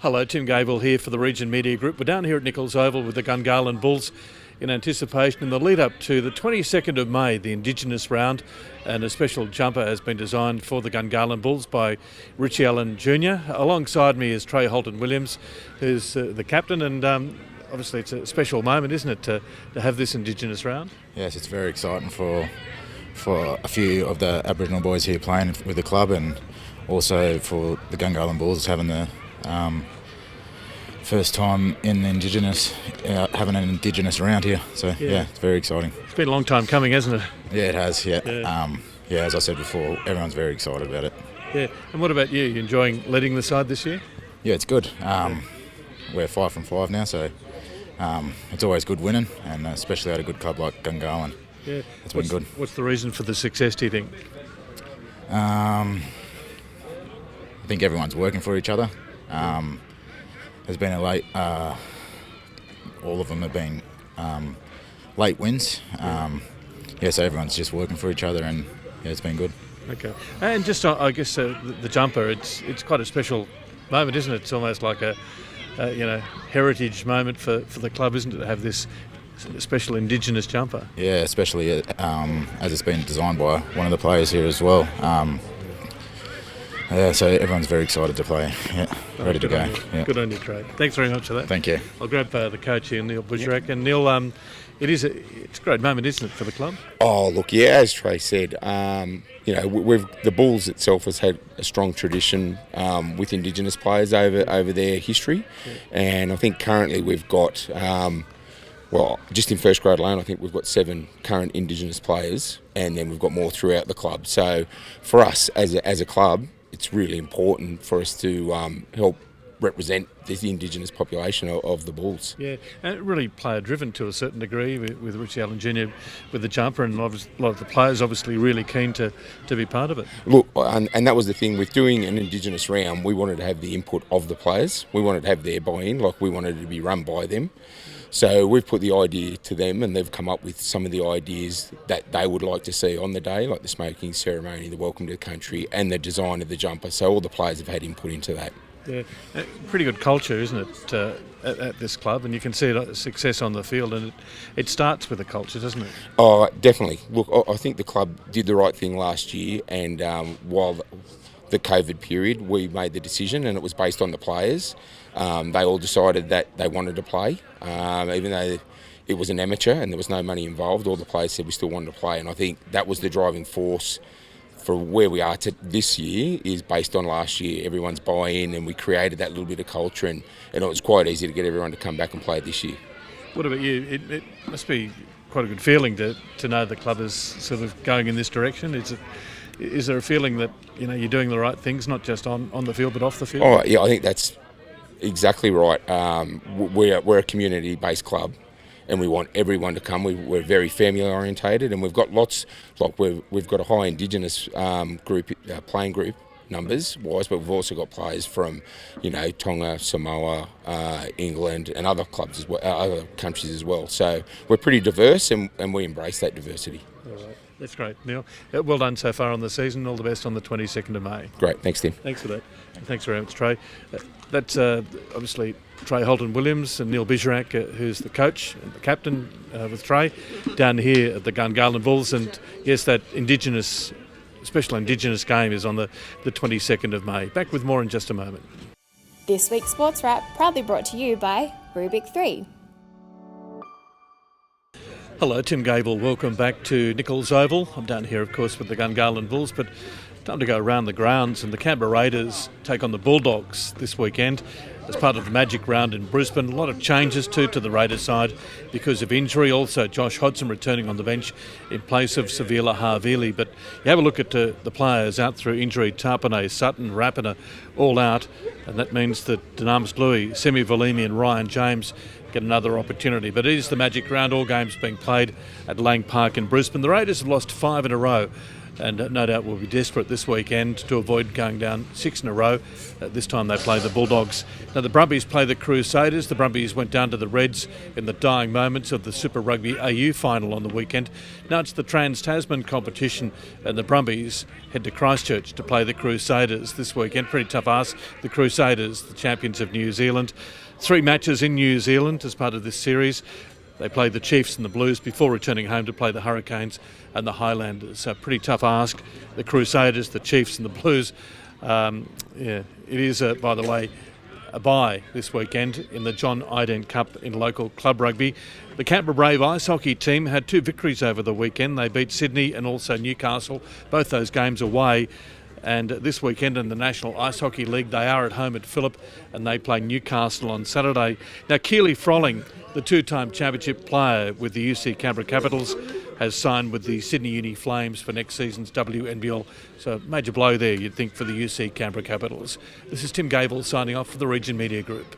Hello, Tim Gavel here for the Region Media Group. We're down here at Nichols Oval with the Gungahlin Bulls in anticipation in the lead up to the 22nd of May, the Indigenous Round, and a special jumper has been designed for the Gungahlin Bulls by Richie Allen Jr. Alongside me is Trey Holton-Williams, who's the captain, and obviously it's a special moment, isn't it, to have this Indigenous Round? Yes, it's very exciting for a few of the Aboriginal boys here playing with the club, and also for the Gungahlin Bulls having the first time in Indigenous, having an Indigenous round here. So yeah, it's very exciting. It's been a long time coming, hasn't it? Yeah, it has. Yeah. As I said before, everyone's very excited about it. Yeah. And what about you? You enjoying leading the side this year? Yeah, it's good. We're 5 from 5 now, so it's always good winning, and especially at a good club like Gungahlin. Yeah, it's been good. What's the reason for the success, do you think? I think everyone's working for each other. There's been a late, all of them have been late wins. So everyone's just working for each other, and it's been good. Okay, and just I guess the jumper, it's quite a special moment, isn't it? It's almost like a heritage moment for the club, isn't it, to have this special Indigenous jumper? Yeah, especially as it's been designed by one of the players here as well. So everyone's very excited to play. Yeah, ready to go. Yeah. Good on you, Trey. Thanks very much for that. Thank you. I'll grab the coach here, Neil Bushrak. And Neil, it's a great moment, isn't it, for the club? Oh, look, yeah, as Trey said, the Bulls itself has had a strong tradition with Indigenous players over their history. Yeah. And I think currently we've got, just in first grade alone, I think we've got 7 current Indigenous players, and then we've got more throughout the club. So for us as a club, it's really important for us to help represent the Indigenous population of the Bulls. Yeah, and really player-driven to a certain degree with Richie Allen Jr. with the jumper, and a lot of the players obviously really keen to be part of it. Look, and that was the thing with doing an Indigenous round. We wanted to have the input of the players. We wanted to have their buy-in, like we wanted it to be run by them. So we've put the idea to them, and they've come up with some of the ideas that they would like to see on the day, like the smoking ceremony, the welcome to the country, and the design of the jumper. So all the players have had input into that. Yeah, pretty good culture, isn't it, at this club? And you can see success on the field, and it starts with the culture, doesn't it? Oh, definitely. Look, I think the club did the right thing last year, and while the COVID period, we made the decision, and it was based on the players. They all decided that they wanted to play, even though it was an amateur and there was no money involved. All the players said we still wanted to play, and I think that was the driving force for where we are to this year, is based on last year. Everyone's buy-in, and we created that little bit of culture, and it was quite easy to get everyone to come back and play this year. What about you? It must be quite a good feeling to know the club is sort of going in this direction. Is there a feeling that you're doing the right things, not just on the field but off the field? Oh yeah, I think that's exactly right. We're a community-based club, and we want everyone to come. We're very family orientated, and we've got lots. Like we've got a high Indigenous playing group numbers wise, but we've also got players from Tonga, Samoa, England, and other clubs as well, other countries as well. So we're pretty diverse, and we embrace that diversity. All right. That's great, Neil. Well done so far on the season. All the best on the 22nd of May. Great. Thanks, Tim. Thanks for that. Thanks very much, Trey. That's obviously Trey Holton-Williams and Neil Bushrak, who's the coach and the captain with Trey, down here at the Gungahlin Bulls. And yes, that special Indigenous game is on the 22nd of May. Back with more in just a moment. This week's Sports Wrap proudly brought to you by Rubik 3. Hello, Tim Gavel. Welcome back to Nichols Oval. I'm down here, of course, with the Gungahlin Bulls, but time to go around the grounds, and the Canberra Raiders take on the Bulldogs this weekend as part of the Magic Round in Brisbane. A lot of changes to the Raiders side because of injury. Also, Josh Hodgson returning on the bench in place of Savila Havili. But you have a look at the players out through injury. Tarpanay, Sutton, Rapiner, all out, and that means that Dynamis Louis, Semi Valimi and Ryan James get another opportunity. But it is the Magic Round, all games being played at Lang Park in Brisbane. The Raiders have lost 5 in a row and no doubt will be desperate this weekend to avoid going down 6 in a row. This time they play the Bulldogs. Now the Brumbies play the Crusaders. The Brumbies went down to the Reds in the dying moments of the Super Rugby AU final on the weekend. Now it's the Trans-Tasman competition, and the Brumbies head to Christchurch to play the Crusaders this weekend. Pretty tough ask. The Crusaders, the champions of New Zealand. 3 matches in New Zealand as part of this series. They played the Chiefs and the Blues before returning home to play the Hurricanes and the Highlanders. So pretty tough ask. The Crusaders, the Chiefs and the Blues. It is, by the way, a bye this weekend in the John Ident Cup in local club rugby. The Canberra Brave Ice Hockey team had 2 victories over the weekend. They beat Sydney and also Newcastle, both those games away. And this weekend in the National Ice Hockey League, they are at home at Phillip and they play Newcastle on Saturday. Now, Keely Frolling, the 2-time championship player with the UC Canberra Capitals, has signed with the Sydney Uni Flames for next season's WNBL. So major blow there, you'd think, for the UC Canberra Capitals. This is Tim Gavel signing off for the Region Media Group.